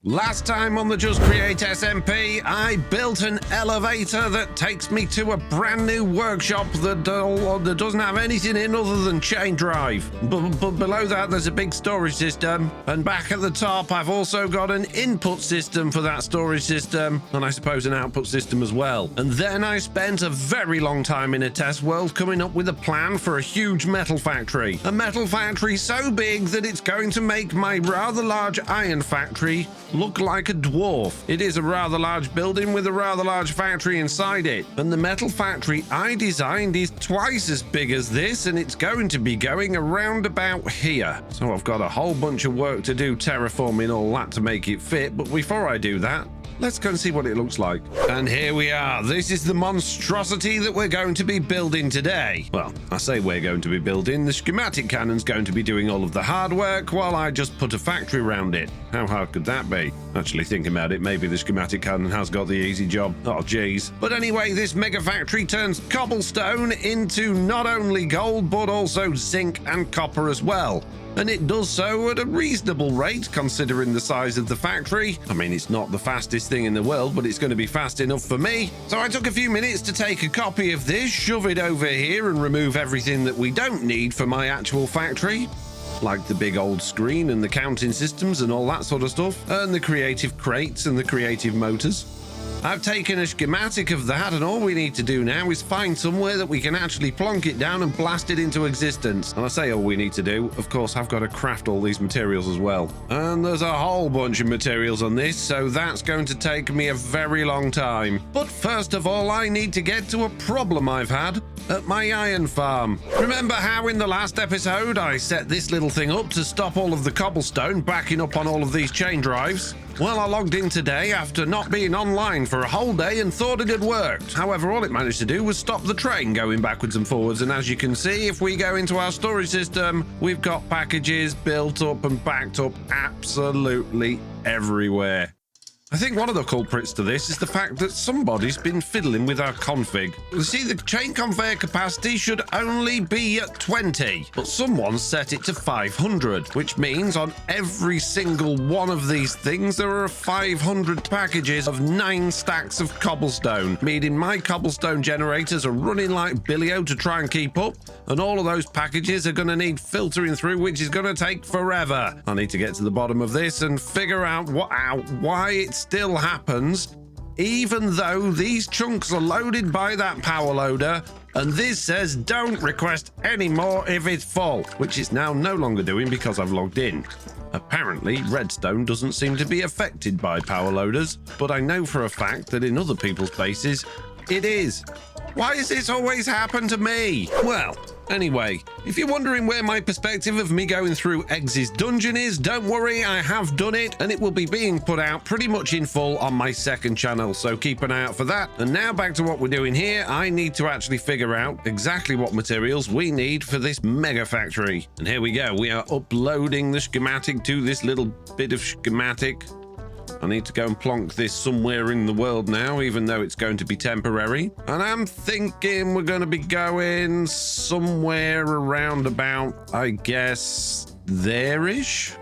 Last time on the Just Create SMP, I built an elevator that takes me to a brand new workshop that doesn't have anything in other than chain drive. But below that, there's a big storage system. And back at the top, I've also got an input system for that storage system, and I suppose an output system as well. And then I spent a very long time in a test world coming up with a plan for a huge metal factory. A metal factory so big that it's going to make my rather large iron factory look like a dwarf. It is a rather large building with a rather large factory inside it. And the metal factory I designed is twice as big as this, and it's going to be going around about here. So I've got a whole bunch of work to do terraforming all that to make it fit. But before I do that, let's go and see what it looks like. And here we are. This is the monstrosity that we're going to be building today. Well, I say we're going to be building. The Schematic cannon's going to be doing all of the hard work while I just put a factory around it. How hard could that be? Actually, thinking about it, maybe the Schematic cannon has got the easy job. Oh, geez. But anyway, this mega factory turns cobblestone into not only gold, but also zinc and copper as well. And it does so at a reasonable rate, considering the size of the factory. I mean, it's not the fastest thing in the world, but it's going to be fast enough for me. So I took a few minutes to take a copy of this, shove it over here, and remove everything that we don't need for my actual factory, like the big old screen and the counting systems and all that sort of stuff, and the creative crates and the creative motors. I've taken a schematic of that, and all we need to do now is find somewhere that we can actually plonk it down and blast it into existence. And I say all we need to do, of course, I've got to craft all these materials as well. And there's a whole bunch of materials on this, so that's going to take me a very long time. But first of all, I need to get to a problem I've had at my iron farm. Remember how in the last episode I set this little thing up to stop all of the cobblestone backing up on all of these chain drives? Well, I logged in today after not being online for a whole day and thought it had worked. However, all it managed to do was stop the train going backwards and forwards. And as you can see, if we go into our storage system, we've got packages built up and backed up absolutely everywhere. I think one of the culprits to this is the fact that somebody's been fiddling with our config. You see, the chain conveyor capacity should only be at 20, but someone set it to 500, which means on every single one of these things, there are 500 packages of 9 stacks of cobblestone, meaning my cobblestone generators are running like Billy-O to try and keep up, and all of those packages are going to need filtering through, which is going to take forever. I need to get to the bottom of this and figure out why it still happens, even though these chunks are loaded by that power loader, and this says don't request any more if it's full, which it's now no longer doing because I've logged in. Apparently, redstone doesn't seem to be affected by power loaders, but I know for a fact that in other people's bases, it is. Why does this always happen to me? Well, anyway, if you're wondering where my perspective of me going through Eggs's dungeon is, don't worry, I have done it, and it will be being put out pretty much in full on my second channel, so keep an eye out for that. And now back to what we're doing here. I need to actually figure out exactly what materials we need for this mega factory. And here we go. We are uploading the schematic to this little bit of schematic. I need to go and plonk this somewhere in the world now, even though it's going to be temporary. And I'm thinking we're going to be going somewhere around about, I guess, there-ish.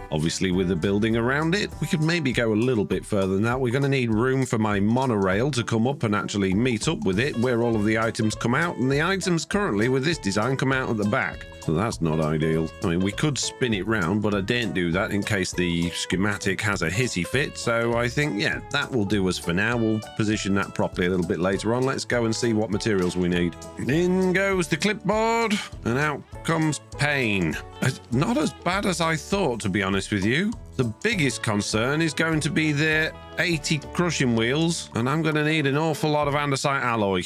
Obviously, with the building around it, we could maybe go a little bit further than that. We're going to need room for my monorail to come up and actually meet up with it, where all of the items come out. And the items currently with this design come out at the back. So that's not ideal. I mean, we could spin it round, but I didn't do that in case the schematic has a hissy fit. So I think, yeah, that will do us for now. We'll position that properly a little bit later on. Let's go and see what materials we need. In goes the clipboard, and out comes pane. It's not as bad as I thought, to be honest with you. The biggest concern is going to be the 80 crushing wheels, and I'm going to need an awful lot of andesite alloy.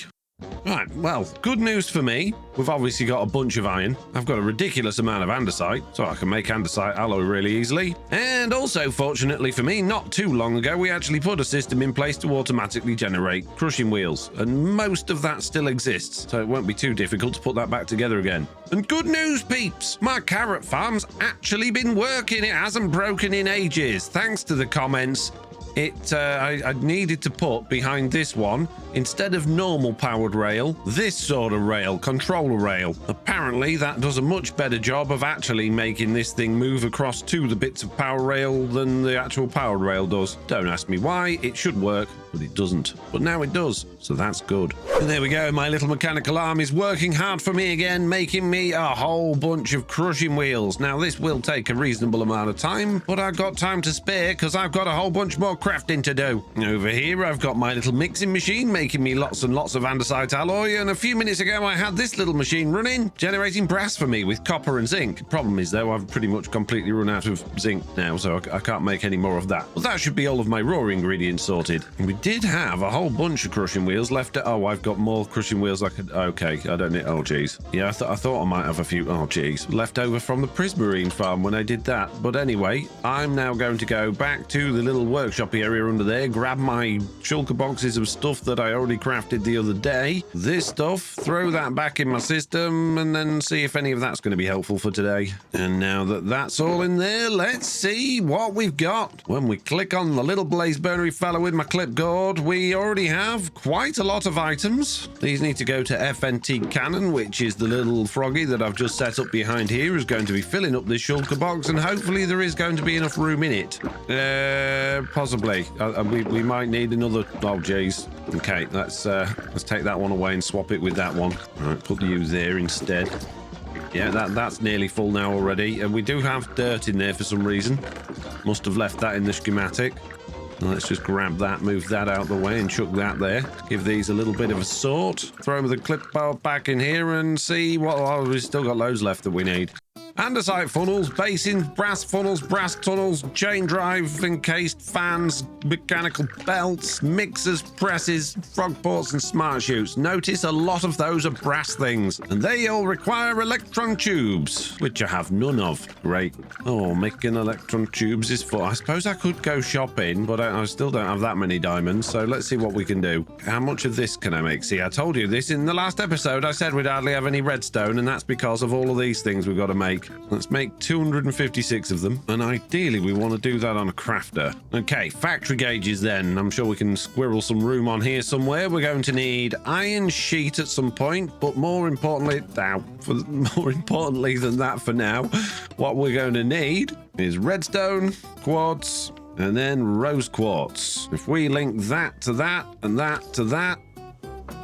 Right, well, good news for me. We've obviously got a bunch of iron. I've got a ridiculous amount of andesite, so I can make andesite alloy really easily. And also, fortunately for me, not too long ago, we actually put a system in place to automatically generate crushing wheels. And most of that still exists, so it won't be too difficult to put that back together again. And good news, peeps! My carrot farm's actually been working. It hasn't broken in ages, thanks to the comments. I needed to put behind this one, instead of normal powered rail, this sort of rail, controller rail. Apparently that does a much better job of actually making this thing move across to the bits of power rail than the actual powered rail does. Don't ask me why, it should work, but it doesn't. But now it does, so that's good. And there we go, my little mechanical arm is working hard for me again, making me a whole bunch of crushing wheels. Now this will take a reasonable amount of time, but I've got time to spare because I've got a whole bunch more crafting to do. Over here I've got my little mixing machine making me lots and lots of andesite alloy, and a few minutes ago I had this little machine running, generating brass for me with copper and zinc. Problem is though, I've pretty much completely run out of zinc now, so I can't make any more of that. But that should be all of my raw ingredients sorted. And we did have a whole bunch of crushing wheels left. Oh, I've got more crushing wheels I could... Okay, I don't need... Oh, geez. Yeah, I thought I might have a few... Oh, geez. Left over from the Prismarine farm when I did that. But anyway, I'm now going to go back to the little workshop area under there, grab my shulker boxes of stuff that I already crafted the other day. This stuff, throw that back in my system, and then see if any of that's going to be helpful for today. And now that that's all in there, let's see what we've got. When we click on the little blaze burnery fellow with my clipboard, we already have quite a lot of items. These need to go to FNT Cannon, which is the little froggy that I've just set up behind here, is going to be filling up this shulker box, and hopefully there is going to be enough room in it. Possibly. We might need another... Oh, geez. Okay, let's take that one away and swap it with that one. All right, put you there instead. Yeah, that's nearly full now already. And we do have dirt in there for some reason. Must have left that in the schematic. Let's just grab that, move that out the way and chuck that there. Give these a little bit of a sort. Throw the clipboard back in here and see what... Oh, we've still got loads left that we need. Andesite funnels, basins, brass tunnels, chain drive, encased fans, mechanical belts, mixers, presses, frog ports and smart chutes. Notice a lot of those are brass things, and they all require electron tubes, which I have none of. Great. Oh, making electron tubes is fun. I suppose I could go shopping, but I still don't have that many diamonds, so let's see what we can do. How much of this can I make? See, I told you this in the last episode. I said we'd hardly have any redstone, and that's because of all of these things we've got to make. Let's make 256 of them, and ideally we want to do that on a crafter. Okay, factory gauges then. I'm sure we can squirrel some room on here somewhere. We're going to need iron sheet at some point, but more importantly than that for now, what we're going to need is redstone, quartz, and then rose quartz. If we link that to that and that to that,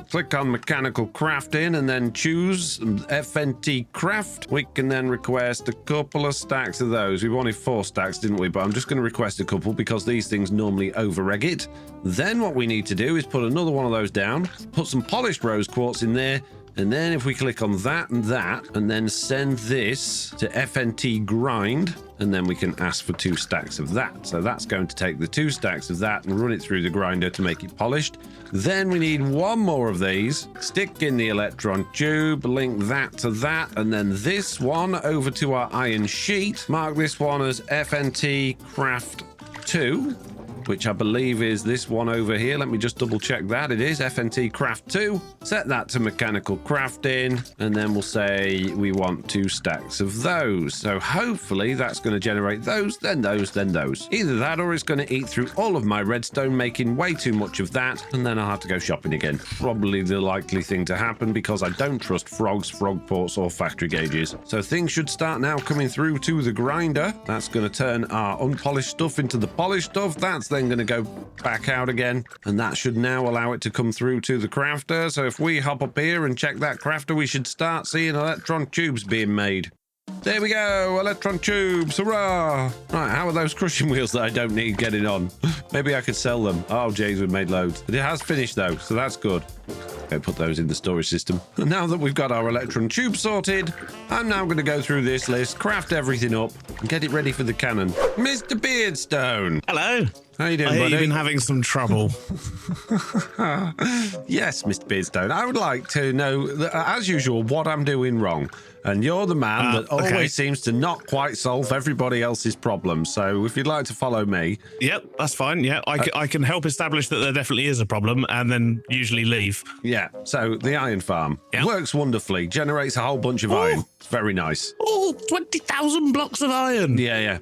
click on mechanical crafting and then choose FNT craft. We can then request a couple of stacks of those. We wanted 4 stacks, didn't we? But I'm just going to request a couple because these things normally over-egg it. Then what we need to do is put another one of those down, put some polished rose quartz in there, and then if we click on that, and then send this to FNT grind, and then we can ask for 2 stacks of that. So that's going to take the 2 stacks of that and run it through the grinder to make it polished. Then we need 1 more of these, stick in the electron tube, link that to that, and then this one over to our iron sheet. Mark this one as FNT Craft 2. Which I believe is this one over here. Let me just double check that. It is FNT Craft 2. Set that to mechanical crafting, and then we'll say we want 2 stacks of those. So hopefully that's going to generate those, then those, then those. Either that or it's going to eat through all of my redstone, making way too much of that, and then I'll have to go shopping again. Probably the likely thing to happen because I don't trust frogs, frog ports, or factory gauges. So things should start now coming through to the grinder. That's going to turn our unpolished stuff into the polished stuff. That's then going to go back out again, and that should now allow it to come through to the crafter. So if we hop up here and check that crafter, we should start seeing electron tubes being made. There we go, electron tubes, hurrah! Right, how are those crushing wheels that I don't need getting on? Maybe I could sell them. Oh, jeez, we've made loads. But it has finished though, so that's good. Okay, put those in the storage system. And now that we've got our electron tube sorted, I'm now going to go through this list, craft everything up, and get it ready for the cannon. Mr. Beardstone! Hello! How you doing, I hear buddy? you've been having some trouble. Yes, Mr. Beardstone. I would like to know, as usual, what I'm doing wrong. And you're the man that always seems to not quite solve everybody else's problems. So if you'd like to follow me. Yep, that's fine. Yeah, I can help establish that there definitely is a problem and then usually leave. Yeah, so the iron farm works wonderfully, generates a whole bunch of iron. It's very nice. Oh, 20,000 blocks of iron. Yeah.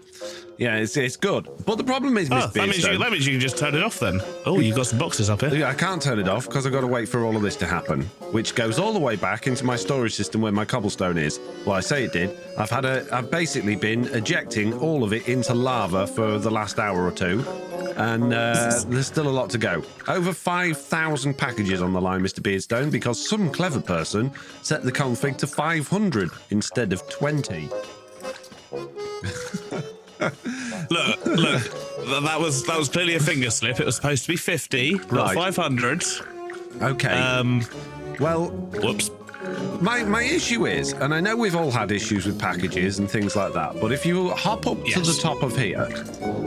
It's good. But the problem is, Miss Beardstone, that means you can just turn it off then. Oh, you've got some boxes up here. Yeah, I can't turn it off because I've got to wait for all of this to happen, which goes all the way back into my storage system where my cobblestone is. Well, I say it did. I've basically been ejecting all of it into lava for the last hour or two, and there's still a lot to go. Over 5,000 packages on the line, Mr. Beardstone, because some clever person set the config to 500 instead of 20. Look, that was clearly a finger slip. It was supposed to be 50, not 500. Okay. Well, whoops. My issue is, and I know we've all had issues with packages and things like that, but if you hop up to the top of here,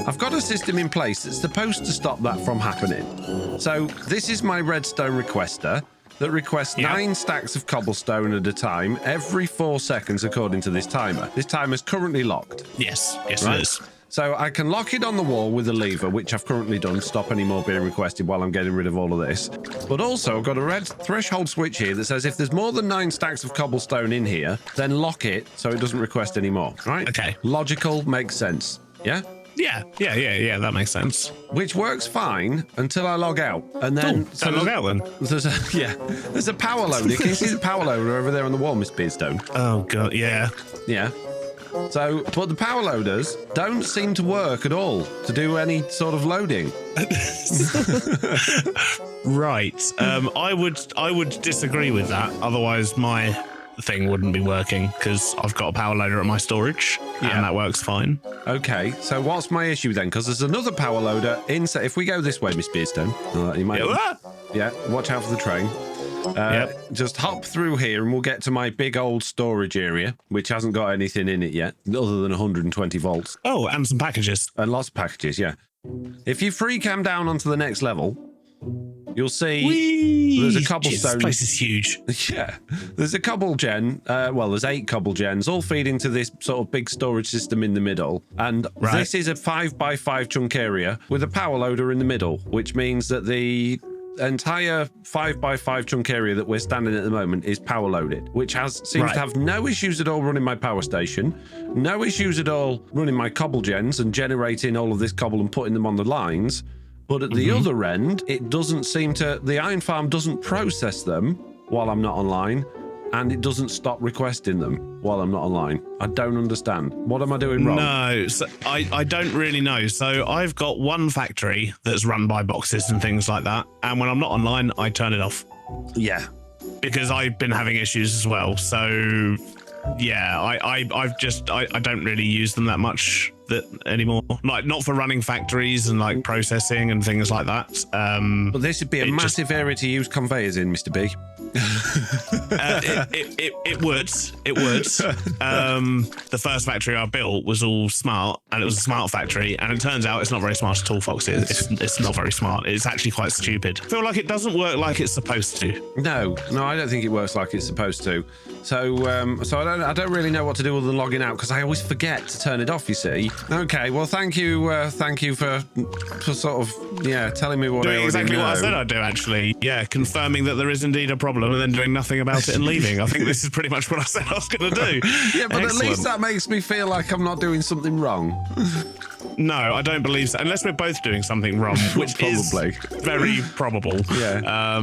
I've got a system in place that's supposed to stop that from happening. So this is my redstone requester that requests 9 stacks of cobblestone at a time every 4 seconds according to this timer. This timer's currently locked. Yes, right? It is. So I can lock it on the wall with a lever, which I've currently done, stop any more being requested while I'm getting rid of all of this. But also I've got a red threshold switch here that says if there's more than 9 stacks of cobblestone in here, then lock it so it doesn't request any more, right? Okay. Logical, makes sense. Yeah? Yeah, that makes sense. Which works fine until I log out. And then... don't log out then. There's a power loader. Can you see the power loader over there on the wall, Miss Beardstone? Oh, God, yeah. Yeah. So, but the power loaders don't seem to work at all to do any sort of loading. Right. I would disagree with that. Otherwise, my thing wouldn't be working because I've got a power loader at my storage and that works fine. Okay, so what's my issue then? Because there's another power loader inside. If we go this way, Miss Beardstone, you might. Yeah, watch out for the train. Just hop through here and we'll get to my big old storage area, which hasn't got anything in it yet, other than 120 volts. Oh, and some packages. And lots of packages, yeah. If you free cam down onto the next level, you'll see there's a cobblestone. This place is huge. Yeah, there's a cobble gen. There's 8 cobble gens, all feed into this sort of big storage system in the middle. And this is a 5x5 chunk area with a power loader in the middle, which means that the entire 5x5 chunk area that we're standing at the moment is power loaded, which seems to have no issues at all running my power station, no issues at all running my cobble gens and generating all of this cobble and putting them on the lines. But at the other end, it doesn't seem to, the iron farm doesn't process them while I'm not online, and it doesn't stop requesting them while I'm not online. I don't understand. What am I doing wrong? No, so I don't really know. So I've got one factory that's run by boxes and things like that, and when I'm not online, I turn it off. Yeah. Because I've been having issues as well. So yeah, I don't really use them that much anymore. Like not for running factories and like processing and things like that. But this would be a massive area to use conveyors in, Mr. B. It would. The first factory I built was all smart, and it was a smart factory, and it turns out it's not very smart at all, Foxy. It's not very smart. It's actually quite stupid. I feel like it doesn't work like it's supposed to. No, I don't think it works like it's supposed to. So I don't really know what to do other than logging out because I always forget to turn it off, you see. Okay, well, thank you for sort of telling me what I already exactly know. What I said I'd do, actually. Yeah, confirming that there is indeed a problem and then doing nothing about it and leaving. I think this is pretty much what I said I was going to do. Yeah, but Excellent. At least that makes me feel like I'm not doing something wrong. No, I don't believe so. Unless we're both doing something wrong, which probably is very probable. Yeah.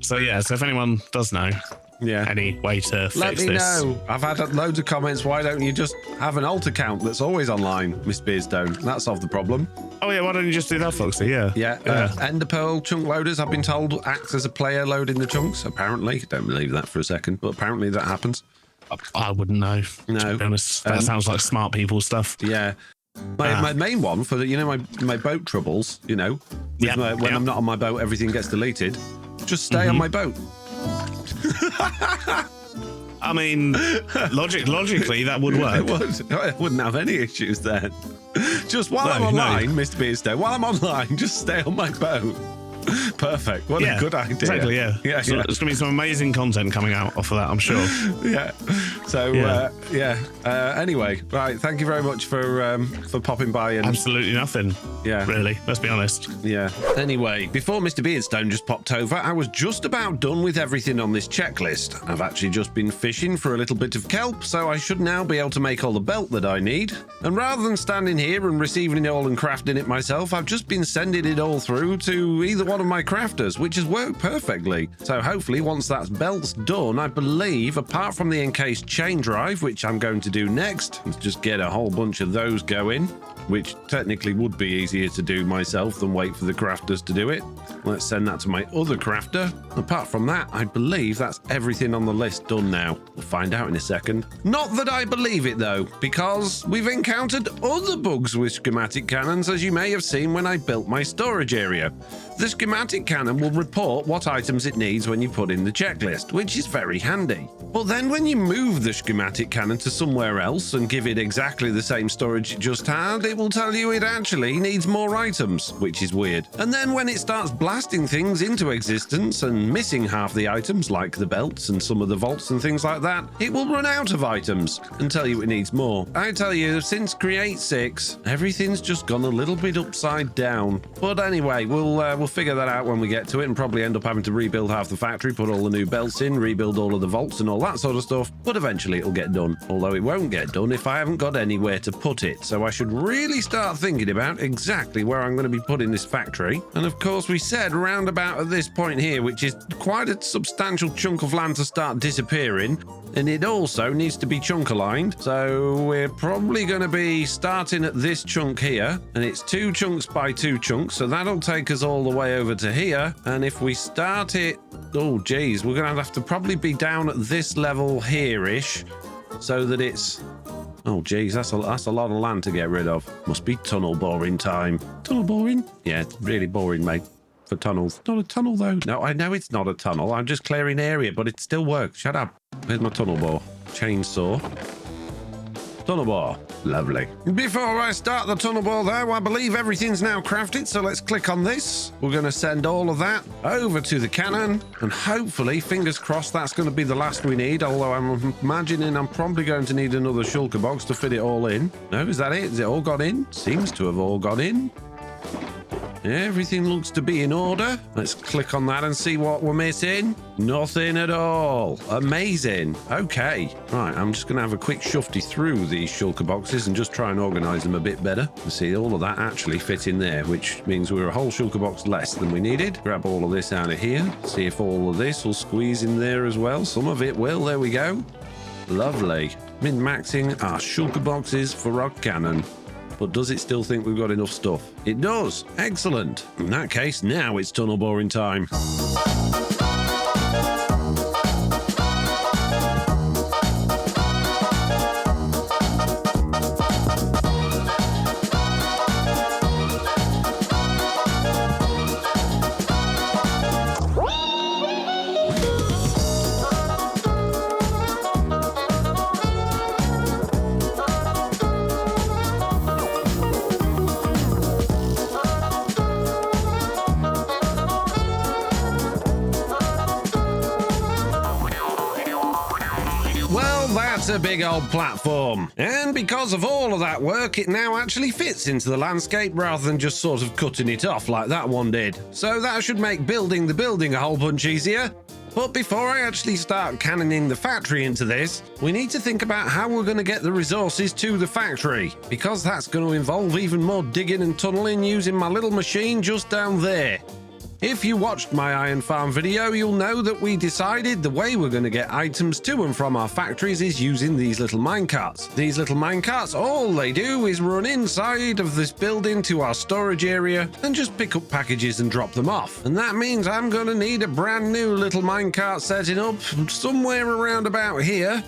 So if anyone does know, any way to fix this. Let me know. I've had loads of comments. Why don't you just have an alt account that's always online, Miss Beardstone? That solved the problem. Oh yeah, why don't you just do that, Foxy? Yeah. Ender Pearl chunk loaders, I've been told, acts as a player loading the chunks. Apparently, don't believe that for a second, but apparently that happens. I wouldn't know. No, to be honest, that sounds like smart people stuff. Yeah. My main one for my boat troubles, when I'm not on my boat, everything gets deleted. Just stay on my boat. I mean, logically, that would work. I wouldn't have any issues then. Just while I'm online, Mr. Beardstone, while I'm online, just stay on my boat. Perfect. What a good idea. Exactly, yeah. There's going to be some amazing content coming out off of that, I'm sure. Yeah. So yeah. Anyway, right. Thank you very much for popping by and Absolutely nothing. yeah. Really, let's be honest. Yeah. Anyway, before Mr. Beardstone just popped over, I was just about done with everything on this checklist. I've actually just been fishing for a little bit of kelp, so I should now be able to make all the belt that I need. And rather than standing here and receiving it all and crafting it myself, I've just been sending it all through to either one of my crafters, which has worked perfectly. So hopefully once that belt's done, I believe, apart from the encased chain drive, which I'm going to do next, let's just get a whole bunch of those going, which technically would be easier to do myself than wait for the crafters to do it. Let's send that to my other crafter. Apart from that, I believe that's everything on the list done now. We'll find out in a second. Not that I believe it though, because we've encountered other bugs with schematic cannons, as you may have seen when I built my storage area. The schematic cannon will report what items it needs when you put in the checklist, which is very handy. But then when you move the schematic cannon to somewhere else and give it exactly the same storage it just had, it will tell you it actually needs more items, which is weird. And then when it starts blasting things into existence and missing half the items, like the belts and some of the vaults and things like that, it will run out of items and tell you it needs more. I tell you, since Create 6, everything's just gone a little bit upside down. But anyway, we'll figure that out when we get to it and probably end up having to rebuild half the factory, put all the new belts in, rebuild all of the vaults and all that sort of stuff. But eventually it'll get done. Although it won't get done if I haven't got anywhere to put it. So I should really start thinking about exactly where I'm going to be putting this factory. And of course we said round about at this point here, which is quite a substantial chunk of land to start disappearing. And it also needs to be chunk aligned. So we're probably going to be starting at this chunk here. And it's 2 chunks by 2 chunks. So that'll take us all the way over to here. And if we start it, oh geez, we're going to have to probably be down at this level here-ish. So that it's, oh geez, that's a lot of land to get rid of. Must be tunnel boring time. Tunnel boring? Yeah, it's really boring, mate. For tunnels. Not a tunnel though. No, I know it's not a tunnel. I'm just clearing area, but it still works. Shut up. Where's my tunnel bore? Chainsaw. Tunnel bore. Lovely. Before I start the tunnel bore though, I believe everything's now crafted, so let's click on this. We're going to send all of that over to the cannon, and hopefully, fingers crossed, that's going to be the last we need, although I'm imagining I'm probably going to need another shulker box to fit it all in. No, is that it? Is it all got in? Seems to have all got in. Everything looks to be in order. Let's click on that and see what we're missing. Nothing at all. Amazing. Okay. Right, I'm just going to have a quick shufty through these shulker boxes and just try and organize them a bit better. You see, all of that actually fit in there, which means we're a whole shulker box less than we needed. Grab all of this out of here. See if all of this will squeeze in there as well. Some of it will. There we go. Lovely. Min-maxing our shulker boxes for our cannon. But does it still think we've got enough stuff? It does. Excellent. In that case, now it's tunnel boring time. That's a big old platform. And because of all of that work, it now actually fits into the landscape rather than just sort of cutting it off like that one did. So that should make building the building a whole bunch easier. But before I actually start cannoning the factory into this, we need to think about how we're going to get the resources to the factory, because that's going to involve even more digging and tunneling using my little machine just down there. If you watched my iron farm video, you'll know that we decided the way we're going to get items to and from our factories is using these little minecarts. These little minecarts, all they do is run inside of this building to our storage area and just pick up packages and drop them off. And that means I'm going to need a brand new little minecart setting up somewhere around about here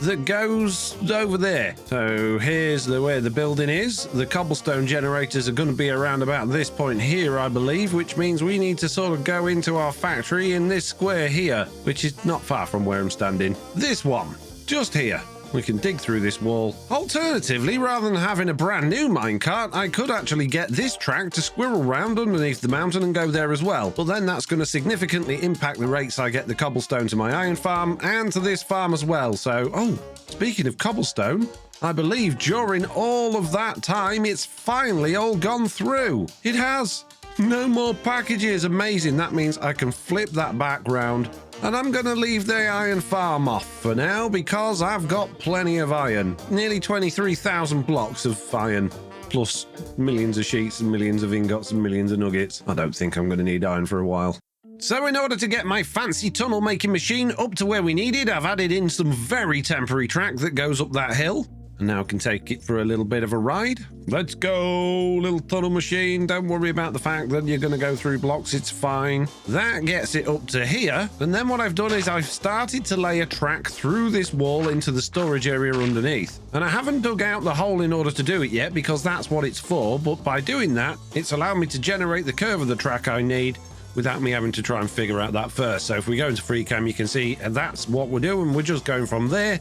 that goes over there. So here's where the building is. The cobblestone generators are going to be around about this point here, I believe, which means we need to sort of go into our factory in this square here, which is not far from where I'm standing. This one, just here. We can dig through this wall. Alternatively, rather than having a brand new minecart, I could actually get this track to squirrel round underneath the mountain and go there as well. But then that's going to significantly impact the rates I get the cobblestone to my iron farm and to this farm as well. So, oh, speaking of cobblestone, I believe during all of that time, it's finally all gone through. It has. No more packages. Amazing. That means I can flip that back round. And I'm going to leave the iron farm off for now because I've got plenty of iron. Nearly 23,000 blocks of iron, plus millions of sheets and millions of ingots and millions of nuggets. I don't think I'm going to need iron for a while. So in order to get my fancy tunnel making machine up to where we need it, I've added in some very temporary track that goes up that hill. And now I can take it for a little bit of a ride. Let's go, little tunnel machine. Don't worry about the fact that you're going to go through blocks. It's fine. That gets it up to here. And then what I've done is I've started to lay a track through this wall into the storage area underneath. And I haven't dug out the hole in order to do it yet because that's what it's for. But by doing that, it's allowed me to generate the curve of the track I need without me having to try and figure out that first. So if we go into free cam, you can see that's what we're doing. We're just going from there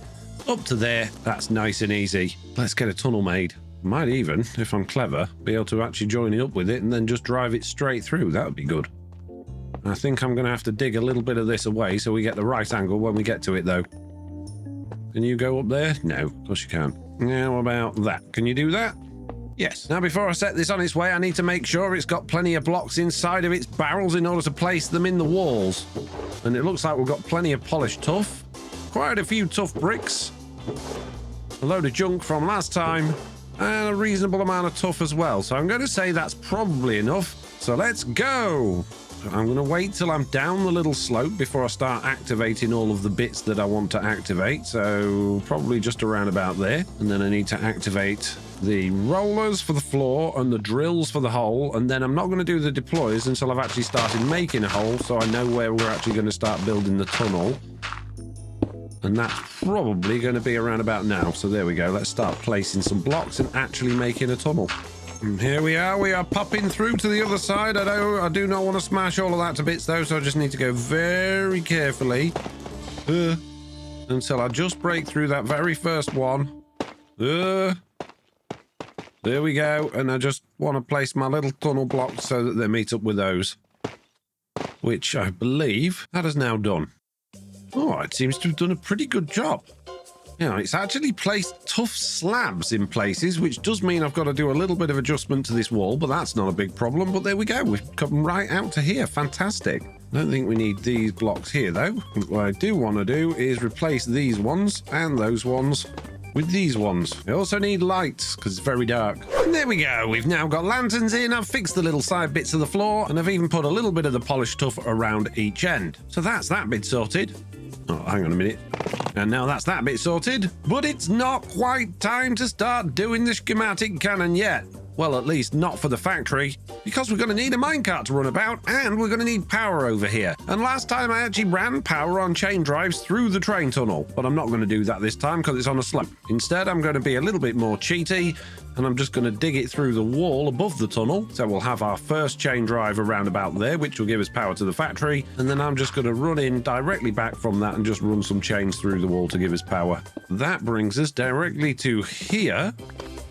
up to there. That's nice and easy. Let's get a tunnel made. Might even, if I'm clever, be able to actually join it up with it and then just drive it straight through. That would be good. I think I'm going to have to dig a little bit of this away so we get the right angle when we get to it, though. Can you go up there? No, of course you can't. How about that? Can you do that? Yes. Now, before I set this on its way, I need to make sure it's got plenty of blocks inside of its barrels in order to place them in the walls. And it looks like we've got plenty of polished tuff. Quite a few tough bricks, a load of junk from last time, and a reasonable amount of tuff as well. So I'm going to say that's probably enough. So let's go. I'm going to wait till I'm down the little slope before I start activating all of the bits that I want to activate. So probably just around about there. And then I need to activate the rollers for the floor and the drills for the hole. And then I'm not going to do the deploys until I've actually started making a hole, so I know where we're actually going to start building the tunnel. And that's probably going to be around about now. So there we go. Let's start placing some blocks and actually making a tunnel. And here we are popping through to the other side. I do not want to smash all of that to bits though, so I just need to go very carefully until I just break through that very first one. There we go. And I just want to place my little tunnel blocks so that they meet up with those, which I believe that is now done. Oh, it seems to have done a pretty good job. You know, it's actually placed tough slabs in places, which does mean I've got to do a little bit of adjustment to this wall, but that's not a big problem. But there we go. We've come right out to here. Fantastic. I don't think we need these blocks here, though. What I do want to do is replace these ones and those ones with these ones. I also need lights because it's very dark. And there we go. We've now got lanterns in. I've fixed the little side bits of the floor, and I've even put a little bit of the polished tuff around each end. So that's that bit sorted. Oh, hang on a minute. And now that's that bit sorted, but it's not quite time to start doing the schematic cannon yet. Well, at least not for the factory, because we're going to need a minecart to run about, and we're going to need power over here. And last time I actually ran power on chain drives through the train tunnel, but I'm not going to do that this time because it's on a slope. Instead, I'm going to be a little bit more cheaty, and I'm just going to dig it through the wall above the tunnel. So we'll have our first chain drive around about there, which will give us power to the factory. And then I'm just going to run in directly back from that and just run some chains through the wall to give us power. That brings us directly to here,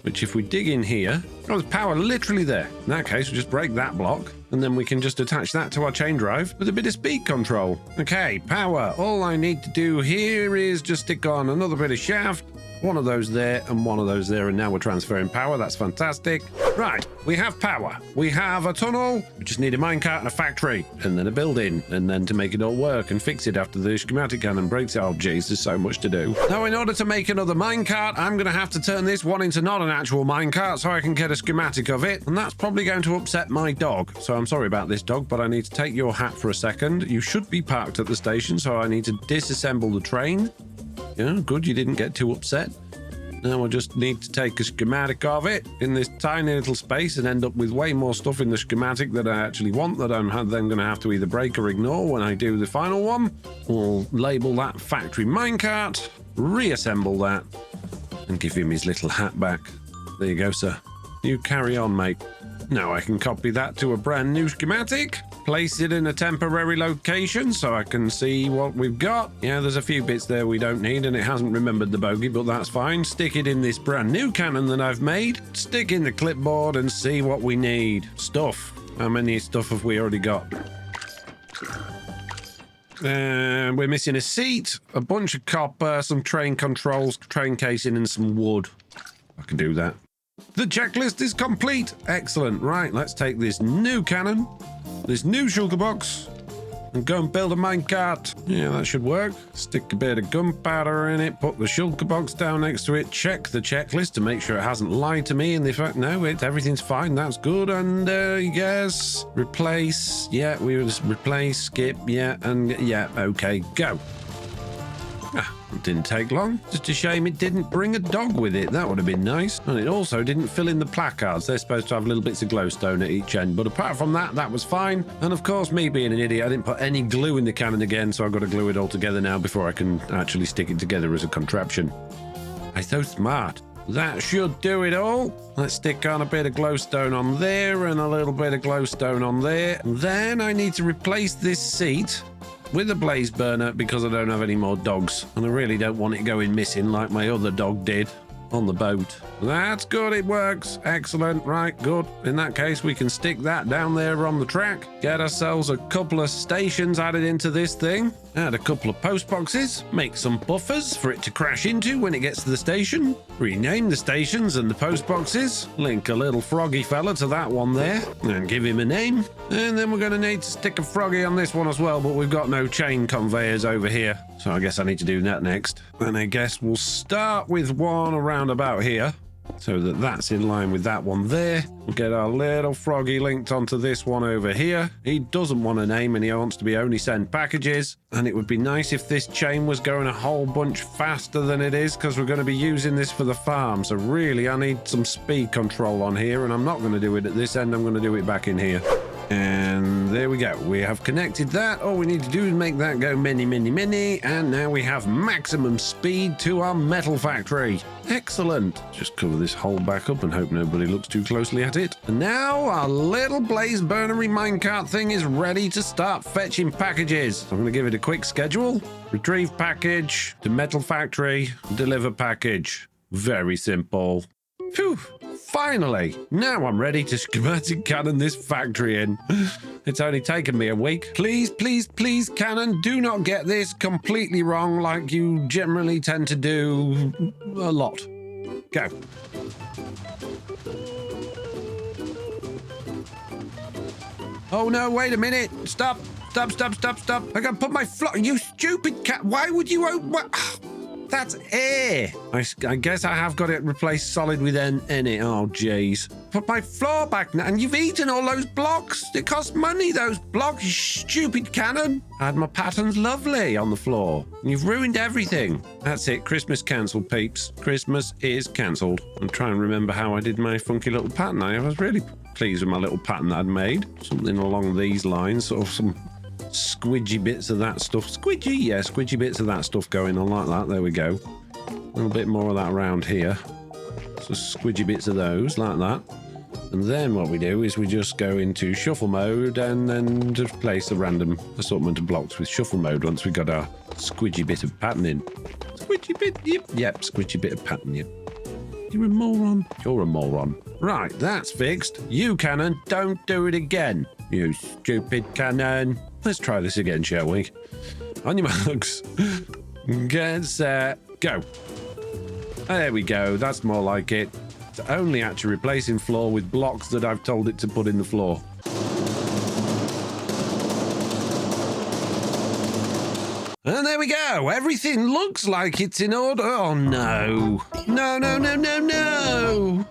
which if we dig in here, there's power literally there. In that case, we'll just break that block, and then we can just attach that to our chain drive with a bit of speed control. Okay, power. All I need to do here is just stick on another bit of shaft, one of those there and one of those there, and now we're transferring power. That's fantastic. Right, we have power. We have a tunnel. We just need a minecart and a factory, and then a building, and then to make it all work and fix it after the schematic cannon breaks it. Oh, geez, there's so much to do. Now, in order to make another minecart, I'm going to have to turn this one into not an actual minecart so I can get a schematic of it, and that's probably going to upset my dog. So I'm sorry about this, dog, but I need to take your hat for a second. You should be parked at the station, so I need to disassemble the train. Yeah, good, you didn't get too upset. Now I just need to take a schematic of it in this tiny little space and end up with way more stuff in the schematic that I actually want that I'm then going to have to either break or ignore when I do the final one. We'll label that factory minecart, reassemble that, and give him his little hat back. There you go, sir. You carry on, mate. Now I can copy that to a brand new schematic, place it in a temporary location so I can see what we've got. Yeah, there's a few bits there we don't need and it hasn't remembered the bogey, but that's fine. Stick it in this brand new cannon that I've made, stick in the clipboard and see what we need. Stuff. How many stuff have we already got? We're missing a seat, a bunch of copper, some train controls, train casing and some wood. I can do that. The checklist is complete. Excellent. Right, let's take this new cannon, this new shulker box, and go and build a minecart. Yeah, that should work. Stick a bit of gunpowder in it, put the shulker box down next to it, check the checklist to make sure it hasn't lied to me. And the fact, no, everything's fine. That's good. And yes, replace. Yeah, we will just replace, skip. Yeah, and yeah, okay, go. Ah, it didn't take long. Just a shame it didn't bring a dog with it. That would have been nice. And it also didn't fill in the placards. They're supposed to have little bits of glowstone at each end. But apart from that, that was fine. And of course, me being an idiot, I didn't put any glue in the cannon again. So I've got to glue it all together now before I can actually stick it together as a contraption. I'm so smart. That should do it all. Let's stick on a bit of glowstone on there and a little bit of glowstone on there. Then I need to replace this seat with a blaze burner because I don't have any more dogs and I really don't want it going missing like my other dog did on the boat. That's good, it works. Excellent, right, good. In that case, we can stick that down there on the track, get ourselves a couple of stations added into this thing, add a couple of post boxes, make some buffers for it to crash into when it gets to the station, rename the stations and the post boxes, link a little froggy fella to that one there, and give him a name. And then we're going to need to stick a froggy on this one as well, but we've got no chain conveyors over here, so I guess I need to do that next. And I guess we'll start with one around about here, so that's in line with that one there. We'll get our little froggy linked onto this one over here. He doesn't want a name and he wants to be only send packages. And it would be nice if this chain was going a whole bunch faster than it is because we're going to be using this for the farm. So really, I need some speed control on here and I'm not going to do it at this end. I'm going to do it back in here. And there we go. We have connected that. All we need to do is make that go many, many, many. And now we have maximum speed to our metal factory. Excellent. Just cover this hole back up and hope nobody looks too closely at it. And now our little blaze burnery minecart thing is ready to start fetching packages. I'm going to give it a quick schedule. Retrieve package to metal factory, deliver package. Very simple. Phew. Finally, now I'm ready to schematic cannon this factory in. It's only taken me a week. Please, please, please, cannon, do not get this completely wrong like you generally tend to do a lot. Go. Oh no, wait a minute. Stop. Stop, stop, stop, stop. I gotta put my you stupid cat. Why would you That's air. I guess I have got it replaced solid with N in it. Oh, jeez. Put my floor back now. And you've eaten all those blocks. It costs money, those blocks, you stupid cannon. I had my patterns lovely on the floor. You've ruined everything. That's it. Christmas cancelled, peeps. Christmas is cancelled. I'm trying to remember how I did my funky little pattern. I was really pleased with my little pattern that I'd made. Something along these lines. Sort of some squidgy bits of that stuff. Squidgy? Yeah, squidgy bits of that stuff going on like that. There we go. A little bit more of that around here. So squidgy bits of those like that. And then what we do is we just go into shuffle mode and then just place a random assortment of blocks with shuffle mode once we've got our squidgy bit of pattern in. Squidgy bit, yep, squidgy bit of pattern, yep. You're a moron. You're a moron. Right, that's fixed. You, cannon, don't do it again. You stupid cannon. Let's try this again, shall we? On your marks. Get set. Go. There we go. That's more like it. It's only actually replacing floor with blocks that I've told it to put in the floor. And there we go. Everything looks like it's in order. Oh, no. No, no, no, no, no.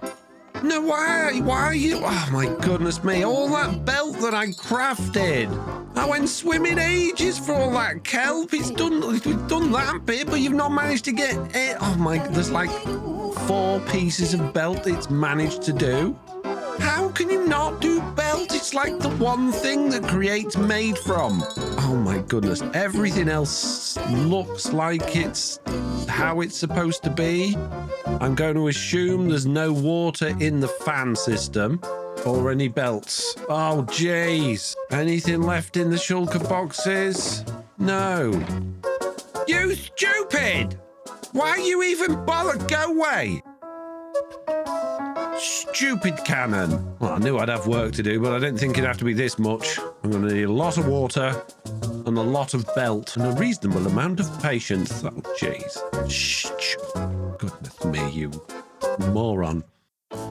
No, why? Why are you? Oh, my goodness me. All that belt that I crafted. I went swimming ages for all that kelp. We've done that bit, but you've not managed to get it. Oh, my. There's like 4 pieces of belt it's managed to do. How can you not do belt it's like the one thing that Create's made from. Oh my goodness. Everything else looks like it's how it's supposed to be. I'm going to assume there's no water in the fan system or any belts. Oh, jeez. Anything left in the shulker boxes? No. You stupid! Why you even bother? Go away! Stupid cannon. Well, I knew I'd have work to do, but I didn't think it'd have to be this much. I'm going to need a lot of water and a lot of belt and a reasonable amount of patience. Oh, jeez. Shh. Goodness me, you moron.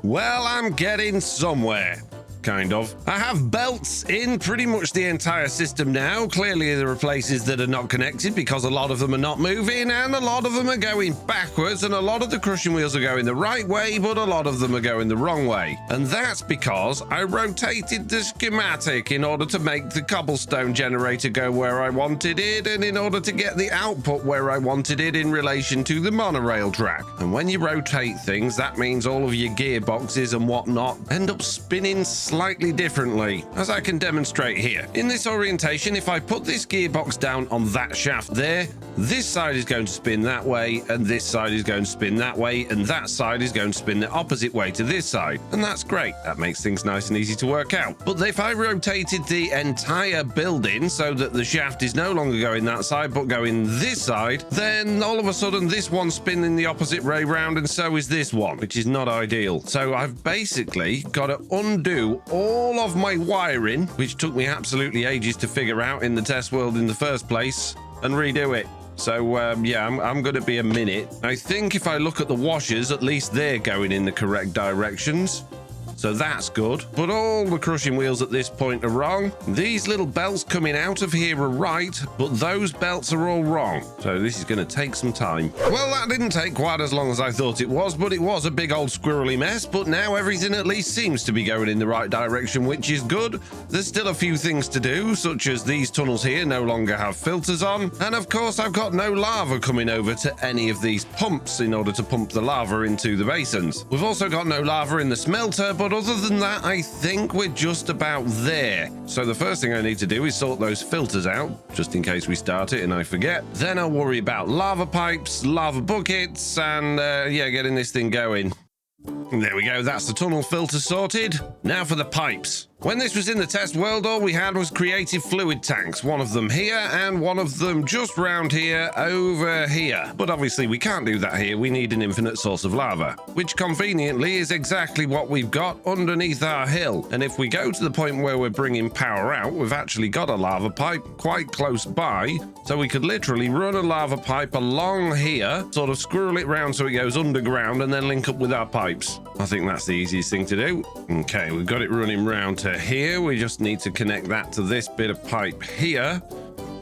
Well, I'm getting somewhere. Kind of. I have belts in pretty much the entire system now. Clearly there are places that are not connected because a lot of them are not moving and a lot of them are going backwards and a lot of the crushing wheels are going the right way, but a lot of them are going the wrong way. And that's because I rotated the schematic in order to make the cobblestone generator go where I wanted it and in order to get the output where I wanted it in relation to the monorail track. And when you rotate things, that means all of your gearboxes and whatnot end up spinning slightly differently, as I can demonstrate here. In this orientation, if I put this gearbox down on that shaft there, this side is going to spin that way, and this side is going to spin that way, and that side is going to spin the opposite way to this side. And that's great. That makes things nice and easy to work out. But if I rotated the entire building so that the shaft is no longer going that side, but going this side, then all of a sudden this one's spinning the opposite way round, and so is this one, which is not ideal. So I've basically got to undo all of my wiring, which took me absolutely ages to figure out in the test world in the first place, and redo it. So, yeah, I'm going to be a minute. I think if I look at the washers, at least they're going in the correct directions. So that's good. But all the crushing wheels at this point are wrong. These little belts coming out of here are right, but those belts are all wrong. So this is going to take some time. Well, that didn't take quite as long as I thought it was, but it was a big old squirrely mess. But now everything at least seems to be going in the right direction, which is good. There's still a few things to do, such as these tunnels here no longer have filters on. And of course, I've got no lava coming over to any of these pumps in order to pump the lava into the basins. We've also got no lava in the smelter, but other than that, I think we're just about there. So the first thing I need to do is sort those filters out, just in case we start it and I forget. Then I'll worry about lava pipes, lava buckets, and yeah, getting this thing going. There we go, that's the tunnel filter sorted. Now for the pipes. When this was in the test world, all we had was creative fluid tanks, one of them here and one of them just round here over here. But obviously we can't do that here, we need an infinite source of lava, which conveniently is exactly what we've got underneath our hill. And if we go to the point where we're bringing power out, we've actually got a lava pipe quite close by, so we could literally run a lava pipe along here, sort of squirrel it round so it goes underground and then link up with our pipes. I think that's the easiest thing to do. Okay, we've got it running round to here. We just need to connect that to this bit of pipe here.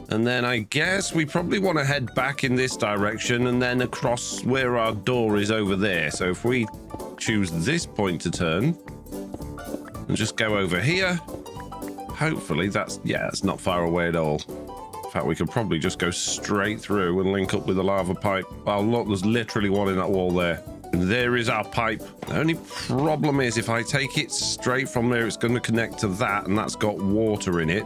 And then I guess we probably want to head back in this direction and then across where our door is over there. So if we choose this point to turn and just go over here, hopefully that's, yeah, it's not far away at all. In fact, we could probably just go straight through and link up with the lava pipe. Oh, look, there's literally one in that wall there. And there is our pipe. The only problem is if I take it straight from there, it's going to connect to that, and that's got water in it.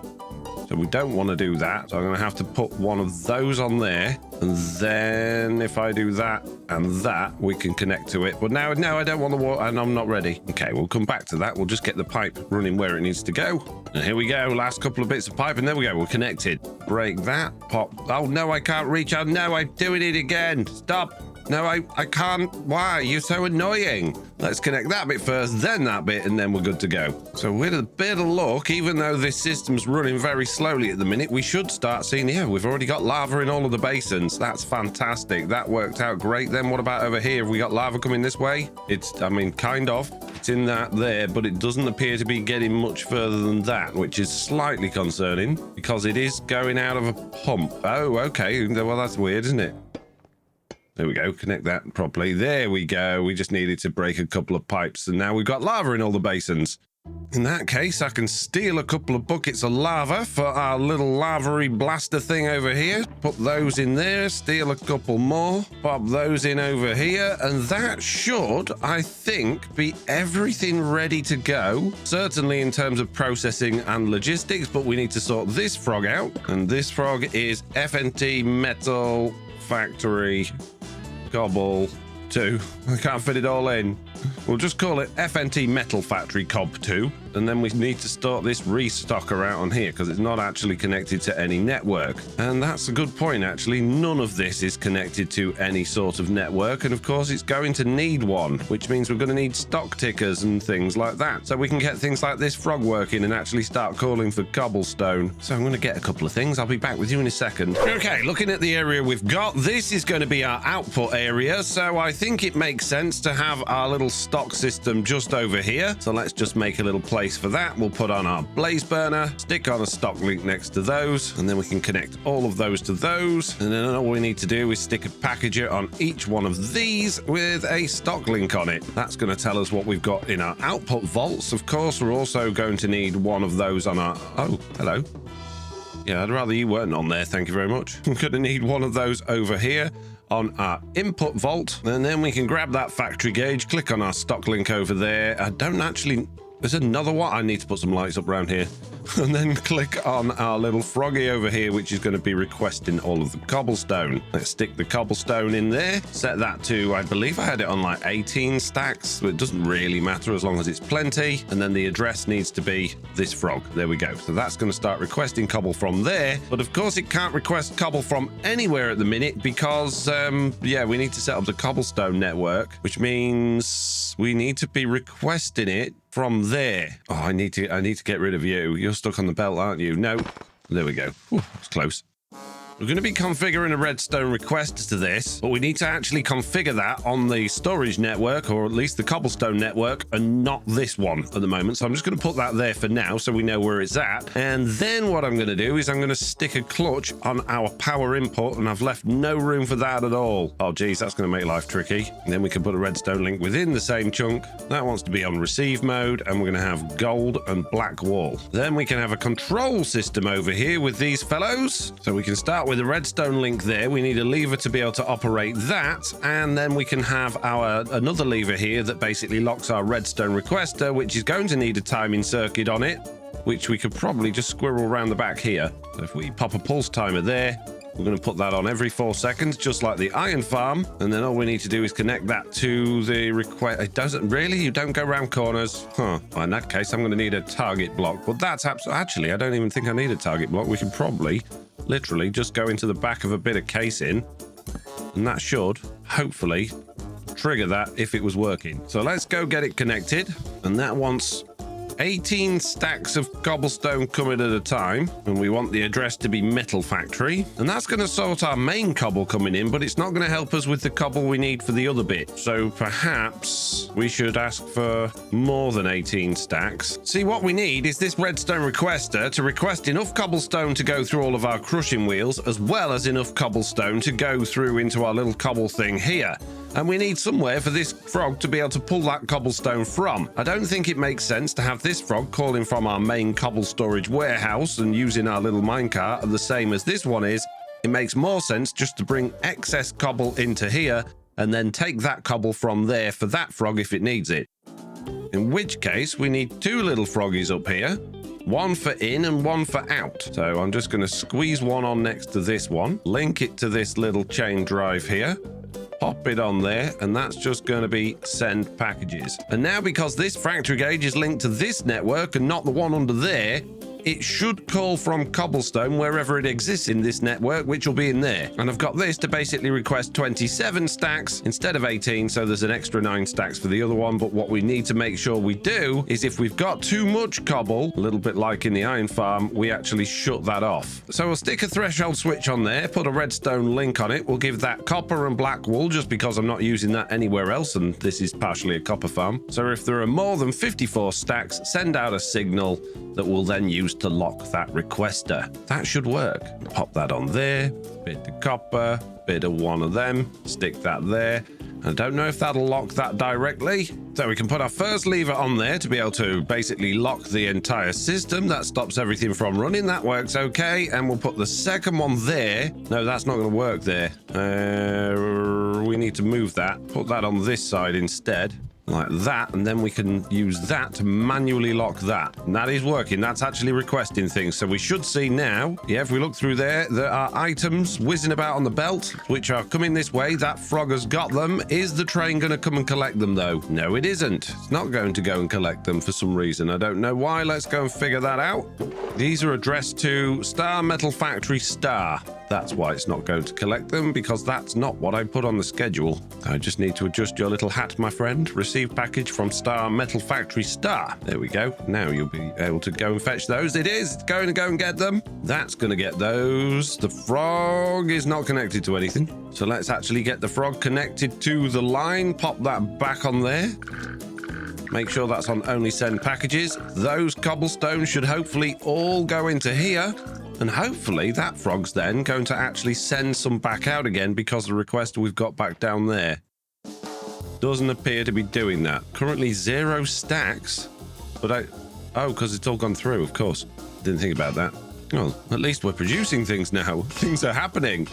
So we don't want to do that. So I'm going to have to put one of those on there. And then if I do that and that, we can connect to it. But now, no, I don't want the water, and I'm not ready. Okay, we'll come back to that. We'll just get the pipe running where it needs to go. And here we go. Last couple of bits of pipe, and there we go. We're connected. Break that. Pop. Oh, no, I can't reach out. No, I'm doing it again. Stop. No, I can't. Why? You're so annoying. Let's connect that bit first, then that bit, and then we're good to go. So with a bit of luck, even though this system's running very slowly at the minute, we should start seeing, yeah, we've already got lava in all of the basins. That's fantastic. That worked out great. Then what about over here? Have we got lava coming this way? It's, I mean, kind of. It's in that there, but it doesn't appear to be getting much further than that, which is slightly concerning because it is going out of a pump. Oh, okay. Well, that's weird, isn't it? There we go, connect that properly. There we go. We just needed to break a couple of pipes, and now we've got lava in all the basins. In that case, I can steal a couple of buckets of lava for our little lava-y blaster thing over here. Put those in there, steal a couple more, pop those in over here, and that should, I think, be everything ready to go. Certainly in terms of processing and logistics, but we need to sort this frog out. And this frog is FNT Metal Factory Cobble 2. I can't fit it all in. We'll just call it FNT Metal Factory Cob 2, and then we need to start this restocker out on here because it's not actually connected to any network. And that's a good point, actually. None of this is connected to any sort of network, and of course it's going to need one, which means we're going to need stock tickers and things like that, so we can get things like this frog working and actually start calling for cobblestone. So I'm going to get a couple of things. I'll be back with you in a second. Okay, looking at the area we've got, this is going to be our output area, so I think it makes sense to have our little stock system just over here. So let's just make a little place for that. We'll put on our blaze burner, stick on a stock link next to those, and then we can connect all of those to those. And then all we need to do is stick a packager on each one of these with a stock link on it. That's going to tell us what we've got in our output vaults. Of course, we're also going to need one of those on our... Oh, hello. Yeah, I'd rather you weren't on there. Thank you very much. I'm going to need one of those over here on our input vault, and then we can grab that factory gauge, click on our stock link over there. I don't actually... There's another one. I need to put some lights up around here. And then click on our little froggy over here, which is going to be requesting all of the cobblestone. Let's stick the cobblestone in there. Set that to, I believe I had it on like 18 stacks, so it doesn't really matter as long as it's plenty. And then the address needs to be this frog. There we go. So that's going to start requesting cobble from there. But of course, it can't request cobble from anywhere at the minute because, yeah, we need to set up the cobblestone network, which means we need to be requesting it from there. Oh, I need to get rid of you. You're stuck on the belt, aren't you? No. There we go. Whew, it's close. We're going to be configuring a redstone request to this, but we need to actually configure that on the storage network, or at least the cobblestone network, and not this one at the moment. So I'm just going to put that there for now so we know where it's at. And then what I'm going to do is I'm going to stick a clutch on our power input, and I've left no room for that at all. Oh, geez, that's going to make life tricky. And then we can put a redstone link within the same chunk. That wants to be on receive mode, and we're going to have gold and black wall. Then we can have a control system over here with these fellows. So we can start with a redstone link there. We need a lever to be able to operate that, and then we can have our another lever here that basically locks our redstone requester, which is going to need a timing circuit on it, which we could probably just squirrel around the back here. So if we pop a pulse timer there, we're going to put that on every 4 seconds, just like the iron farm. And then all we need to do is connect that to the request. It doesn't really, you don't go around corners. Huh. Well, in that case, I'm going to need a target block. But that's actually, I don't even think I need a target block. We can probably literally just go into the back of a bit of casing, and that should hopefully trigger that if it was working. So let's go get it connected. And that wants 18 stacks of cobblestone coming at a time, and we want the address to be Metal Factory, and that's going to sort our main cobble coming in, but it's not going to help us with the cobble we need for the other bit. So perhaps we should ask for more than 18 stacks. See, what we need is this redstone requester to request enough cobblestone to go through all of our crushing wheels, as well as enough cobblestone to go through into our little cobble thing here. And we need somewhere for this frog to be able to pull that cobblestone from. I don't think it makes sense to have this frog calling from our main cobble storage warehouse and using our little minecart the same as this one is. It makes more sense just to bring excess cobble into here and then take that cobble from there for that frog if it needs it. In which case, we need 2 little froggies up here. One for in and one for out. So I'm just going to squeeze one on next to this one, link it to this little chain drive here, pop it on there, and that's just going to be send packages. And now, because this factory gauge is linked to this network and not the one under there, it should call from cobblestone wherever it exists in this network, which will be in there. And I've got this to basically request 27 stacks instead of 18, so there's an extra 9 stacks for the other one. But what we need to make sure we do is if we've got too much cobble, a little bit like in the iron farm, we actually shut that off. So we'll stick a threshold switch on there, put a redstone link on it. We'll give that copper and black wool just because I'm not using that anywhere else, and this is partially a copper farm. So if there are more than 54 stacks, send out a signal that we'll then use to lock that requester. That should work. Pop that on there, bit of copper, bit of one of them, stick that there. I don't know if that'll lock that directly. So we can put our first lever on there to be able to basically lock the entire system. That stops everything from running. That works okay. And we'll put the second one there. No, that's not going to work there. We need to move that. Put that on this side instead. Like that, and then we can use that to manually lock that. And that is working. That's actually requesting things. So we should see now, yeah, if we look through there are items whizzing about on the belt, which are coming this way. That frog has got them. Is the train going to come and collect them, though? No, it isn't. It's not going to go and collect them for some reason. I don't know why. Let's go and figure that out. These are addressed to Star Metal Factory Star. That's why it's not going to collect them, because that's not what I put on the schedule. I just need to adjust your little hat, my friend. Receive package from Star Metal Factory Star. There we go. Now you'll be able to go and fetch those. It is going to go and get them. That's going to get those. The frog is not connected to anything. So let's actually get the frog connected to the line. Pop that back on there. Make sure that's on only send packages. Those cobblestones should hopefully all go into here. And hopefully that frog's then going to actually send some back out again, because the request we've got back down there doesn't appear to be doing that. Currently 0 stacks, but because it's all gone through, of course. Didn't think about that. Well, at least we're producing things now. Things are happening.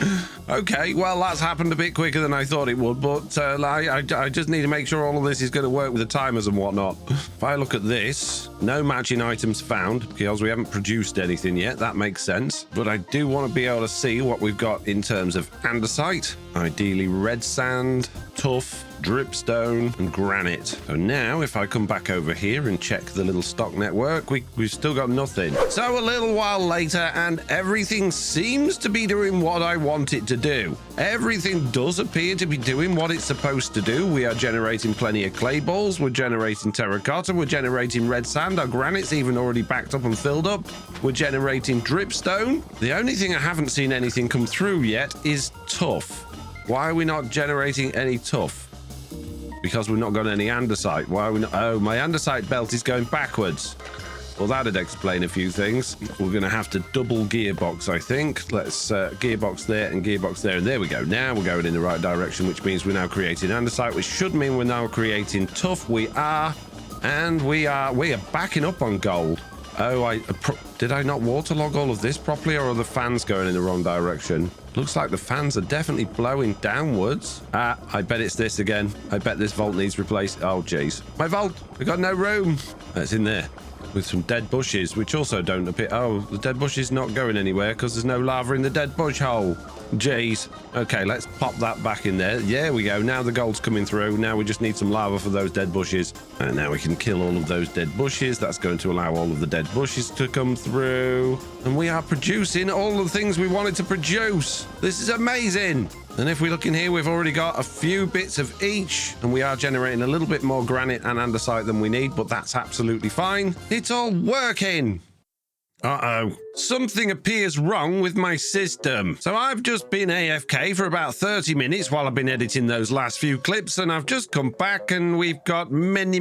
Okay, well, that's happened a bit quicker than I thought it would, but I just need to make sure all of this is going to work with the timers and whatnot. If I look at this, no matching items found, because we haven't produced anything yet. That makes sense. But I do want to be able to see what we've got in terms of andesite, ideally red sand, tuff, dripstone and granite. So now if I come back over here and check the little stock network, we've still got nothing. So a little while later, and everything seems to be doing what I want it to do. Everything does appear to be doing what it's supposed to do. We are generating plenty of clay balls, we're generating terracotta, we're generating red sand, our granite's even already backed up and filled up, we're generating dripstone. The only thing I haven't seen anything come through yet is tuff. Why are we not generating any tuff? Because we've not got any andesite. Why are we not? Oh, my andesite belt is going backwards. Well, that'd explain a few things. We're going to have to double gearbox, I think. Let's gearbox there and gearbox there. And there we go. Now we're going in the right direction, which means we're now creating andesite, which should mean we're now creating tuff. We are. And we are backing up on gold. Oh, did I not waterlog all of this properly, or are the fans going in the wrong direction? Looks like the fans are definitely blowing downwards. I bet it's this again. I bet this vault needs replaced. Oh, jeez. My vault! We got no room. It's in there with some dead bushes, which also don't appear. Oh, the dead bush is not going anywhere because there's no lava in the dead bush hole. Jeez. Okay, let's pop that back in there. There we go. Now the gold's coming through. Now we just need some lava for those dead bushes. And now we can kill all of those dead bushes. That's going to allow all of the dead bushes to come through. And we are producing all the things we wanted to produce. This is amazing. And if we look in here, we've already got a few bits of each, and we are generating a little bit more granite and andesite than we need, but that's absolutely fine. It's all working. Uh-oh. Something appears wrong with my system. So I've just been AFK for about 30 minutes while I've been editing those last few clips, and I've just come back and we've got many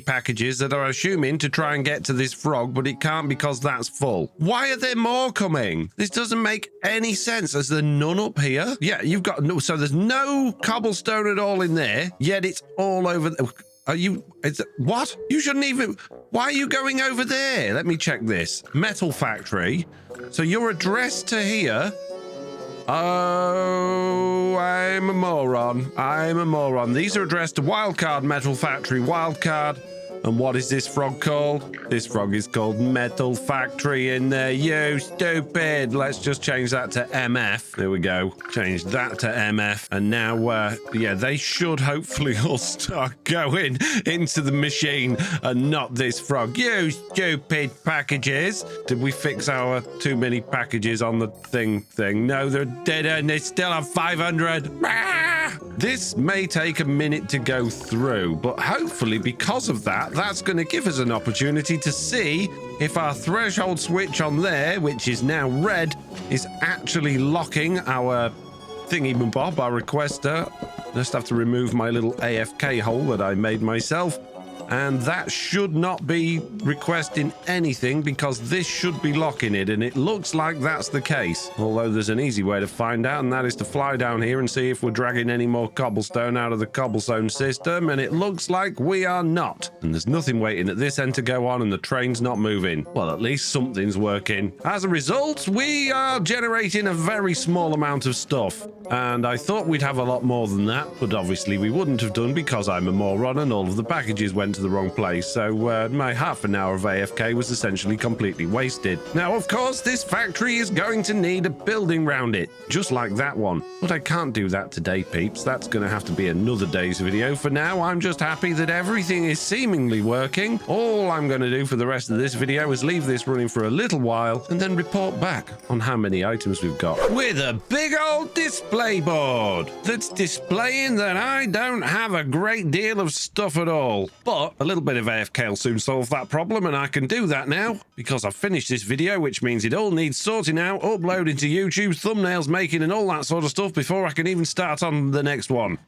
packages that are assuming to try and get to this frog, but it can't because that's full. Why are there more coming? This doesn't make any sense. Is there none up here? Yeah, you've got no, so there's no cobblestone at all in there, yet it's all over. What? You shouldn't even. Why are you going over there? Let me check this. Metal factory. So you're addressed to here. Oh, I'm a moron. These are addressed to Wildcard Metal Factory. Wildcard. And what is this frog called? This frog is called Metal Factory in there. You stupid. Let's just change that to MF. There we go. Change that to MF. And now, yeah, they should hopefully all start going into the machine and not this frog. You stupid packages. Did we fix our too many packages on the thing? No, they're dead and they still have 500. This may take a minute to go through, but hopefully because of that, that's going to give us an opportunity to see if our threshold switch on there, which is now red, is actually locking our thingy-bob, our requester. Just have to remove my little AFK hole that I made myself. and that should not be requesting anything because this should be locking it, and it looks like that's the case. Although there's an easy way to find out, and that is to fly down here and see if we're dragging any more cobblestone out of the cobblestone system, and it looks like we are not. And there's nothing waiting at this end to go on, and the train's not moving. Well, at least something's working. As a result, we are generating a very small amount of stuff, and I thought we'd have a lot more than that, but obviously we wouldn't have done because I'm a moron and all of the packages went to the wrong place, so my half an hour of AFK was essentially completely wasted. Now, of course, this factory is going to need a building round it, just like that one, but I can't do that today, peeps. That's going to have to be another day's video. For now, I'm just happy that everything is seemingly working. All I'm going to do for the rest of this video is leave this running for a little while and then report back on how many items we've got. With a big old display board that's displaying that I don't have a great deal of stuff at all. But a little bit of AFK will soon solve that problem, and I can do that now because I've finished this video, which means it all needs sorting out, uploading to YouTube, thumbnails making and all that sort of stuff before I can even start on the next one.